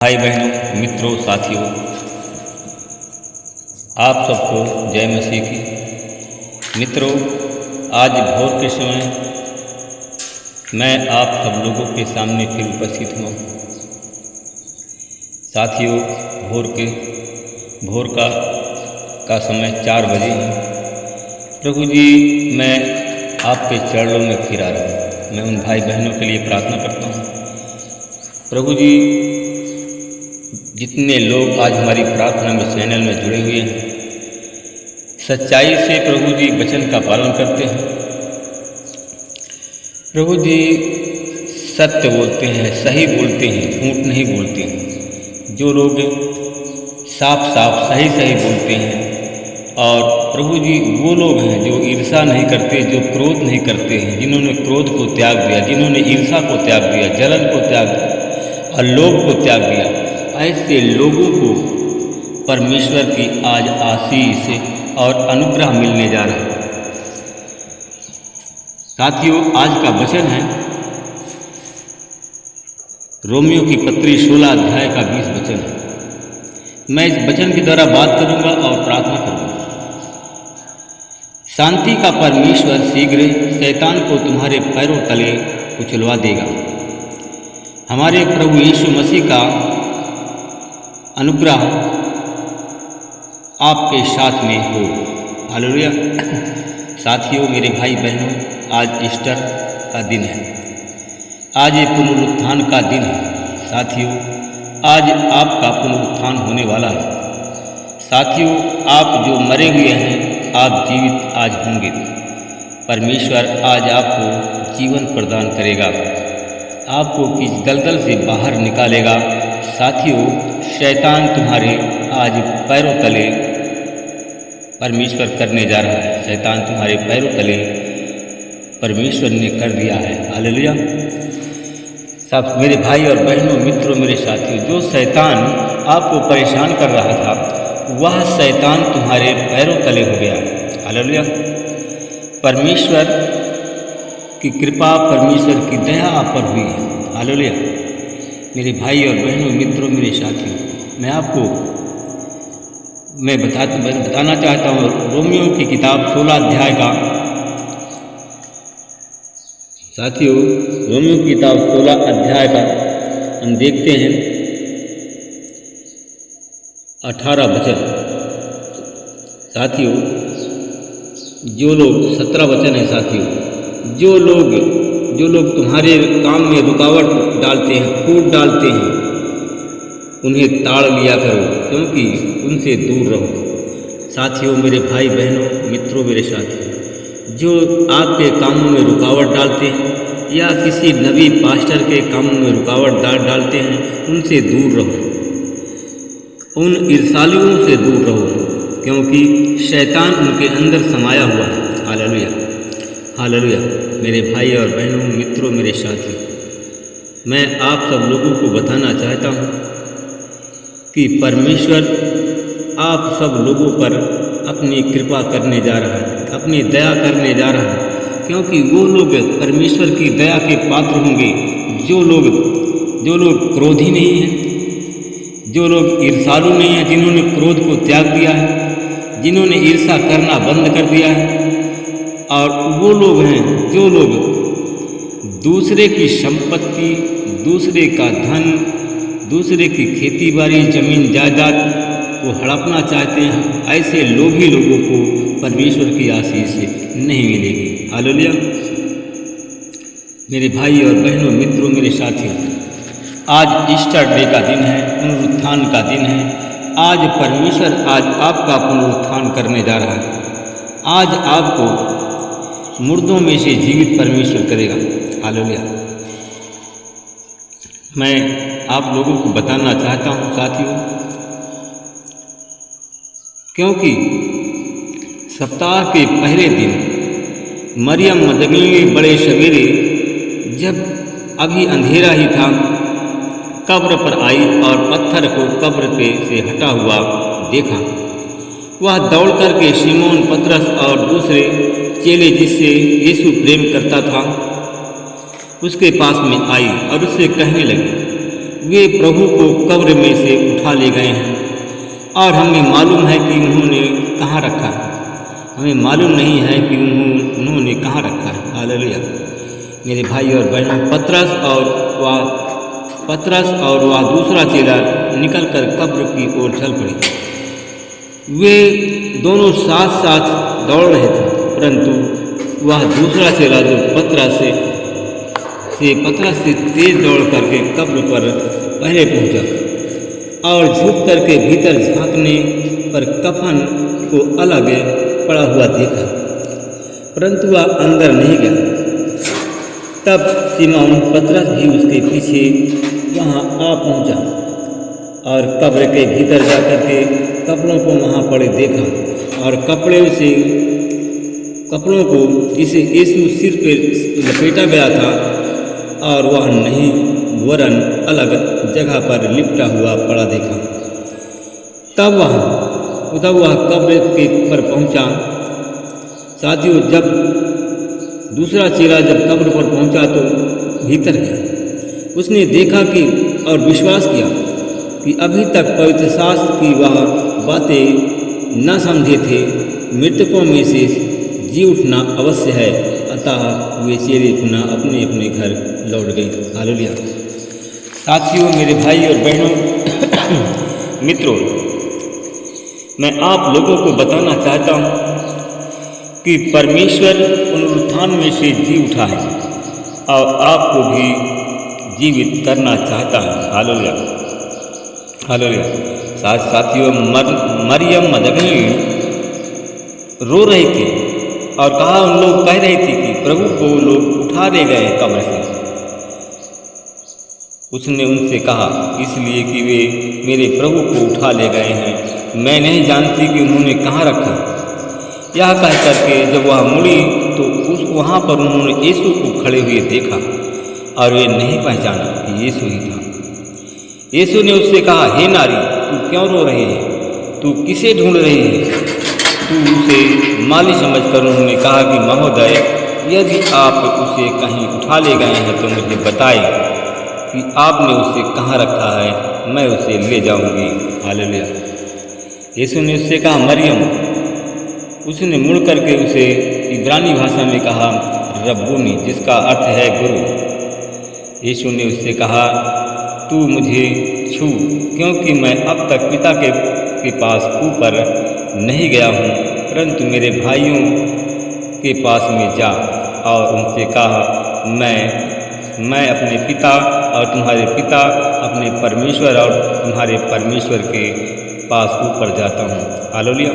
भाई बहनों, मित्रों, साथियों, आप सबको जय मसीह की। मित्रों, आज भोर के समय मैं आप सब लोगों के सामने फिर उपस्थित हुआ। साथियों, भोर का समय 4 बजे है। प्रभु जी, मैं आपके चरणों में फिर आ रहा हूँ। मैं उन भाई बहनों के लिए प्रार्थना करता हूँ। प्रभु जी, जितने लोग आज हमारी प्रार्थना में चैनल में जुड़े हुए हैं, सच्चाई से प्रभु जी वचन का पालन करते हैं। प्रभु जी सत्य बोलते हैं, सही बोलते हैं, झूठ नहीं बोलते हैं। जो लोग साफ साफ सही बोलते हैं, और प्रभु जी वो लोग हैं जो ईर्षा नहीं करते, जो क्रोध नहीं करते हैं, जिन्होंने क्रोध को त्याग दिया, जिन्होंने ईर्षा को त्याग दिया, जलन को त्याग दिया और लोभ को त्याग दिया। ऐसे लोगों को परमेश्वर की आज आशीष और अनुग्रह मिलने जा रहा है। साथियों, आज का वचन है रोमियो की पत्री 16 अध्याय का 20 वचन है। मैं इस वचन के द्वारा बात करूंगा और प्रार्थना करूंगा। शांति का परमेश्वर शीघ्र शैतान को तुम्हारे पैरों तले कुचलवा देगा। हमारे प्रभु यीशु मसीह का अनुग्रह आपके साथ में हो। हालेलुया। साथियों, मेरे भाई बहनों, आज ईस्टर का दिन है। आज ये पुनरुत्थान का दिन है। साथियों, आज आपका पुनरुत्थान होने वाला है। साथियों, आप जो मरे हुए हैं, आप जीवित आज होंगे। परमेश्वर आज आपको जीवन प्रदान करेगा, आपको किस दलदल से बाहर निकालेगा। साथियों, शैतान तुम्हारे आज पैरों तले परमेश्वर करने जा रहा है। शैतान तुम्हारे पैरों तले परमेश्वर ने कर दिया है। हालेलुया। सब मेरे भाई और बहनों, मित्रों, मेरे साथियों, जो शैतान आपको परेशान कर रहा था, वह शैतान तुम्हारे पैरों तले हो गया। हालेलुया। परमेश्वर की कृपा, परमेश्वर की दया आप पर हुई है। हालेलुया। मेरे भाई और बहनों, मित्रों, मेरे साथियों, मैं बताना चाहता हूँ रोमियो की किताब 16 अध्याय का। साथियों, रोमियो की किताब 16 अध्याय का हम देखते हैं 18 वचन। साथियों, जो लोग 17 वचन है। साथियों, जो लोग तुम्हारे काम में रुकावट डालते हैं, फूट डालते हैं, उन्हें ताड़ लिया करो, क्योंकि उनसे दूर रहो। साथियों, मेरे भाई बहनों, मित्रों, मेरे साथियों, जो आपके कामों में रुकावट डालते हैं या किसी नबी पास्टर के कामों में रुकावट डालते हैं, उनसे दूर रहो। उन ईर्ष्यालुओं से दूर रहो, क्योंकि शैतान उनके अंदर समाया हुआ है। हालेलुया। हालेलुया। मेरे भाई और बहनों, मित्रों, मेरे साथियों, मैं आप सब लोगों को बताना चाहता हूँ कि परमेश्वर आप सब लोगों पर अपनी कृपा करने जा रहा है, अपनी दया करने जा रहा है, क्योंकि वो लोग परमेश्वर की दया के पात्र होंगे जो लोग क्रोधी नहीं हैं, जो लोग ईर्ष्यालु नहीं हैं, जिन्होंने क्रोध को त्याग दिया है, जिन्होंने ईर्ष्या करना बंद कर दिया है। और वो लोग हैं जो लोग दूसरे की संपत्ति, दूसरे का धन, दूसरे की खेती बाड़ी, जमीन जायदाद को हड़पना चाहते हैं। ऐसे लोभी लोगों को परमेश्वर की आशीष नहीं मिलेगी। हालेलुया। मेरे भाई और बहनों, मित्रों, मेरे साथियों, आज ईस्टर डे का दिन है, पुनरुत्थान का दिन है। आज परमेश्वर आपका पुनरुत्थान करने जा रहा है। आज आपको मुर्दों में से जीवित परमेश्वर करेगा। हालेलुया। मैं आप लोगों को बताना चाहता हूँ साथियों, क्योंकि सप्ताह के पहले दिन मरियम मगदलीनी बड़े सवेरे, जब अभी अंधेरा ही था, कब्र पर आई और पत्थर को कब्र पे से हटा हुआ देखा। वह दौड़ करके शिमोन पतरस और दूसरे चेले जिससे यीशु प्रेम करता था, उसके पास में आई और उससे कहने लगी, वे प्रभु को कब्र में से उठा ले गए हैं और हमें मालूम है कि उन्होंने कहाँ रखा है। हमें मालूम नहीं है कि उन्होंने कहाँ रखा है। हालेलुया। मेरे भाई और बहनों, पतरस और वह दूसरा चेला निकलकर कब्र की ओर चल पड़े। वे दोनों साथ साथ दौड़ रहे थे, परंतु वह दूसरा चेला जो पतरस से तेज दौड़ करके कब्र पर पहले पहुंचा और झुक करके भीतर झांकने पर कफन को अलग पड़ा हुआ देखा, परंतु वह अंदर नहीं गया। तब सिमोन पतरस भी उसके पीछे वहाँ आ पहुँचा और कब्र के भीतर जाकर के कपड़ों को वहाँ पड़े देखा और कपड़ों को जिसे यीशु सिर पर लपेटा गया था और वह नहीं वरन अलग जगह पर लिपटा हुआ पड़ा देखा। तब वह कब्र के पर पहुंचा। साथियों, जब दूसरा चेला जब कब्र पर पहुंचा तो भीतर गया। उसने देखा कि और विश्वास किया कि अभी तक पवित्र शास्त्र की वह बातें न समझे थे, मृतकों में से जी उठना अवश्य है। अतः वे चेले पुनः अपने अपने घर लौट गए। हालेलुया। साथियों, मेरे भाई और बहनों, मित्रों, मैं आप लोगों को बताना चाहता हूँ कि परमेश्वर पुनरुत्थान में से जी उठा है और आपको भी जीवित करना चाहता है। Hallelujah, hallelujah. साथियों, मरियम मदगनी रो रही थी और कहा, उन लोग कह रहे थे कि प्रभु को लोग उठा ले गए कब्र से। उसने उनसे कहा, इसलिए कि वे मेरे प्रभु को उठा ले गए हैं, मैं नहीं जानती कि उन्होंने कहाँ रखा। यह कह करके जब वह मुड़ी तो वहाँ पर उन्होंने यीशु को खड़े हुए देखा और वे नहीं पहचाना कि यीशु ही था। यीशु ने उससे कहा, हे नारी, तू क्यों रो रही है? तू किसे ढूंढ रही है? तू उसे माली समझकर उन्होंने कहा कि महोदय, यदि आप उसे कहीं उठा ले गए हैं तो मुझे बताएं कि आपने उसे कहाँ रखा है, मैं उसे ले जाऊंगी। हालेलुया। यीशु ने उससे कहा, मरियम। उसने मुड़ करके उसे इब्रानी भाषा में कहा, रब्बूनी, जिसका अर्थ है गुरु। यीशु ने उससे कहा, तू मुझे छू, क्योंकि मैं अब तक पिता के पास ऊपर नहीं गया हूँ, परंतु मेरे भाइयों के पास में जा और उनसे कहा, मैं अपने पिता और तुम्हारे पिता, अपने परमेश्वर और तुम्हारे परमेश्वर के पास ऊपर जाता हूँ। हालेलुया।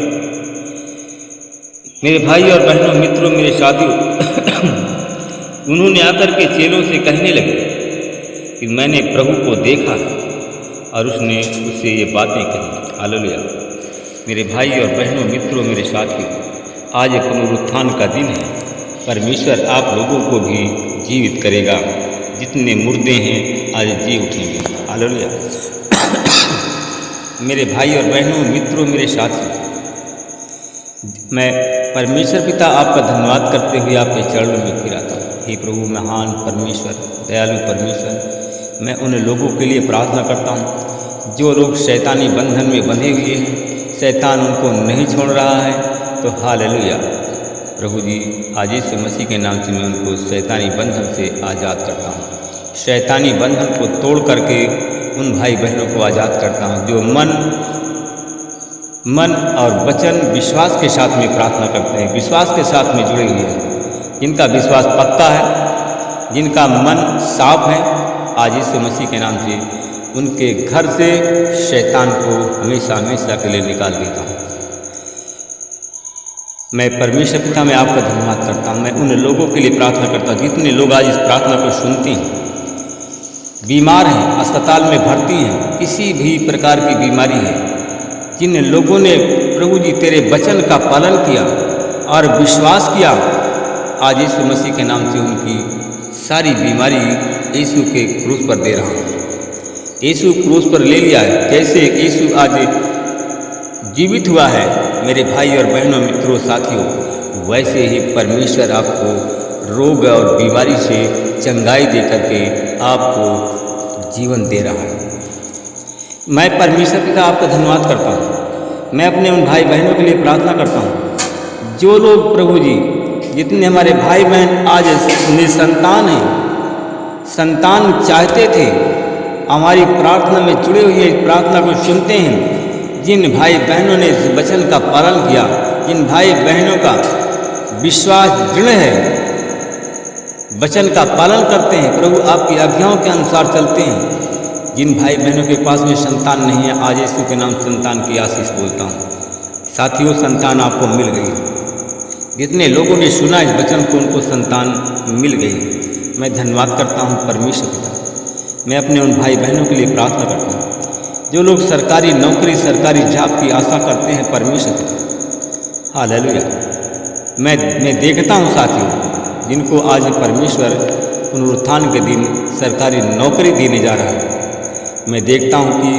मेरे भाई और बहनों, मित्रों, मेरे साथियों, उन्होंने आकर के चेलों से कहने लगे कि मैंने प्रभु को देखा और उसने उससे ये बातें कही। हालेलुया। मेरे भाई और बहनों, मित्रों, मेरे साथियों, आज पुनरुत्थान का दिन है। परमेश्वर आप लोगों को भी जीवित करेगा। जितने मुर्दे हैं आज जी उठेंगे। हालेलुया। मेरे भाई और बहनों, मित्रों, मेरे साथियों, मैं परमेश्वर पिता आपका धन्यवाद करते हुए आपके चरणों में गिराता हूँ। हे प्रभु, महान परमेश्वर, दयालु परमेश्वर, मैं उन लोगों के लिए प्रार्थना करता हूँ जो लोग शैतानी बंधन में बंधे हुए हैं, शैतान उनको नहीं छोड़ रहा है। तो हालेलुया प्रभु जी, आज यीशु मसीह के नाम से मैं उनको शैतानी बंधन से आज़ाद करता हूँ। शैतानी बंधन को तोड़ करके उन भाई बहनों को आज़ाद करता हूँ जो मन और वचन विश्वास के साथ में प्रार्थना करते हैं, विश्वास के साथ में जुड़े हुए हैं, जिनका विश्वास पक्का है, जिनका मन साफ है। आज यीशु मसीह के नाम से उनके घर से शैतान को हमेशा हमेशा के लिए निकाल देता हूँ। मैं परमेश्वर पिता में आपका धन्यवाद करता हूँ। मैं उन लोगों के लिए प्रार्थना करता हूँ जितने लोग आज इस प्रार्थना को सुनते हैं, बीमार हैं, अस्पताल में भर्ती हैं, किसी भी प्रकार की बीमारी है, जिन लोगों ने प्रभु जी तेरे वचन का पालन किया और विश्वास किया, आज यीशु मसीह के नाम से उनकी सारी बीमारी यीशु के क्रूस पर दे रहा हूँ। यीशु क्रूस पर ले लिया है। जैसे यीशु आज जीवित हुआ है मेरे भाई और बहनों, मित्रों, साथियों, वैसे ही परमेश्वर आपको रोग और बीमारी से चंगाई दे करके आपको जीवन दे रहा है। मैं परमेश्वर पिता आपका धन्यवाद करता हूँ। मैं अपने उन भाई बहनों के लिए प्रार्थना करता हूँ जो लोग प्रभु जी, जितने हमारे भाई बहन आज निसंतान हैं, संतान चाहते थे, हमारी प्रार्थना में जुड़े हुए इस प्रार्थना को सुनते हैं। जिन भाई बहनों ने इस वचन का पालन किया, जिन भाई बहनों का विश्वास दृढ़ है, वचन का पालन करते हैं, प्रभु आपकी आज्ञाओं के अनुसार चलते हैं, जिन भाई बहनों के पास में संतान नहीं है, आज यीशु के नाम संतान की आशीष बोलता हूँ। साथियों, संतान आपको मिल गई। जितने लोगों ने सुना इस वचन को, उनको संतान मिल गई। मैं धन्यवाद करता हूँ परमेश्वर पिता। मैं अपने उन भाई बहनों के लिए प्रार्थना करता हूँ जो लोग सरकारी नौकरी, सरकारी जॉब की आशा करते हैं परमेश्वर पिता। हालेलुया। मैं देखता हूँ साथियों, जिनको आज परमेश्वर पुनरुत्थान के दिन सरकारी नौकरी देने जा रहा है। मैं देखता हूँ कि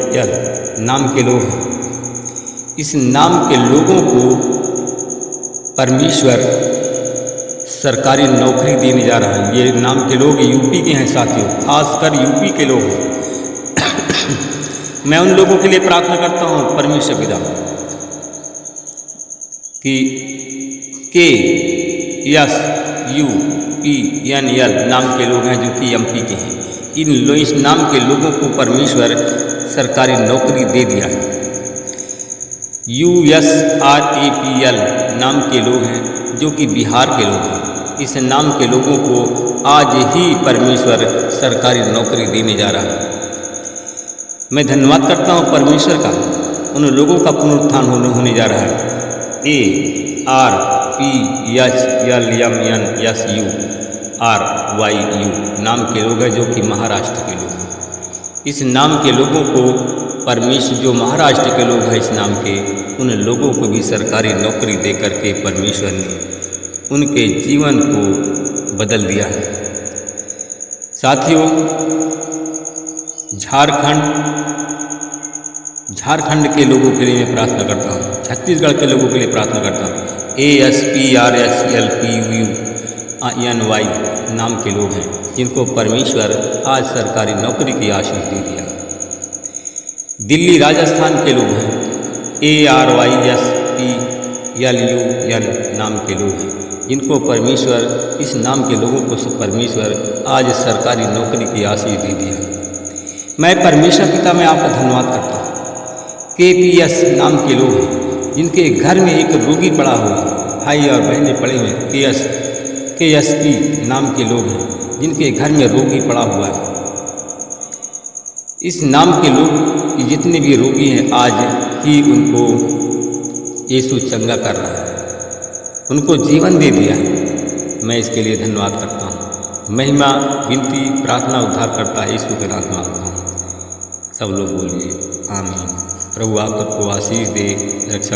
REMLVSATUKML नाम के लोग हैं। इस नाम के लोगों को परमेश्वर सरकारी नौकरी देने जा रहा है। ये नाम के लोग यूपी के हैं साथियों, खासकर यूपी के लोग हैं। मैं उन लोगों के लिए प्रार्थना करता हूँ परमेश्वर पिता कि KSUPNL नाम के लोग हैं जो कि MP के हैं। इस नाम के लोगों को परमेश्वर सरकारी नौकरी दे दिया है। USRAPL नाम के लोग हैं जो कि बिहार के लोग हैं। इस नाम के लोगों को आज ही परमेश्वर सरकारी नौकरी देने जा रहा है। मैं धन्यवाद करता हूँ परमेश्वर का, उन लोगों का पुनरुत्थान होने जा रहा है। ARPHLMNSURYU नाम के लोग हैं जो कि महाराष्ट्र के लोग हैं। इस नाम के लोगों को परमेश्वर, जो महाराष्ट्र के लोग हैं इस नाम के, उन लोगों को भी सरकारी नौकरी दे करके परमेश्वर ने उनके जीवन को बदल दिया है। साथियों, झारखंड के लोगों के लिए मैं प्रार्थना करता हूँ, छत्तीसगढ़ के लोगों के लिए प्रार्थना करता हूँ। ASPRSLPUNY नाम के लोग हैं जिनको परमेश्वर आज सरकारी नौकरी की आशीष दे दिया। दिल्ली राजस्थान के लोग हैं, ARYSPLUN नाम के लोग हैं जिनको परमेश्वर, इस नाम के लोगों को परमेश्वर आज सरकारी नौकरी की आशीष दे दिया। मैं परमेश्वर पिता में आपका धन्यवाद करता हूँ। KPS नाम के लोग हैं जिनके घर में एक रोगी पड़ा हुआ, भाई और बहनें पड़े हुए। KSP नाम के लोग हैं जिनके घर में रोगी पड़ा हुआ है। इस नाम के लोग जितने भी रोगी हैं, आज ही उनको यीशु चंगा कर रहा है, उनको जीवन दे दिया है। मैं इसके लिए धन्यवाद करता हूँ। महिमा, विनती, प्रार्थना, उद्धार करता है यीशु के नाम मांगता हूँ। सब लोग बोलिए आमीन। प्रभु आप सबको आशीष दे, रक्षा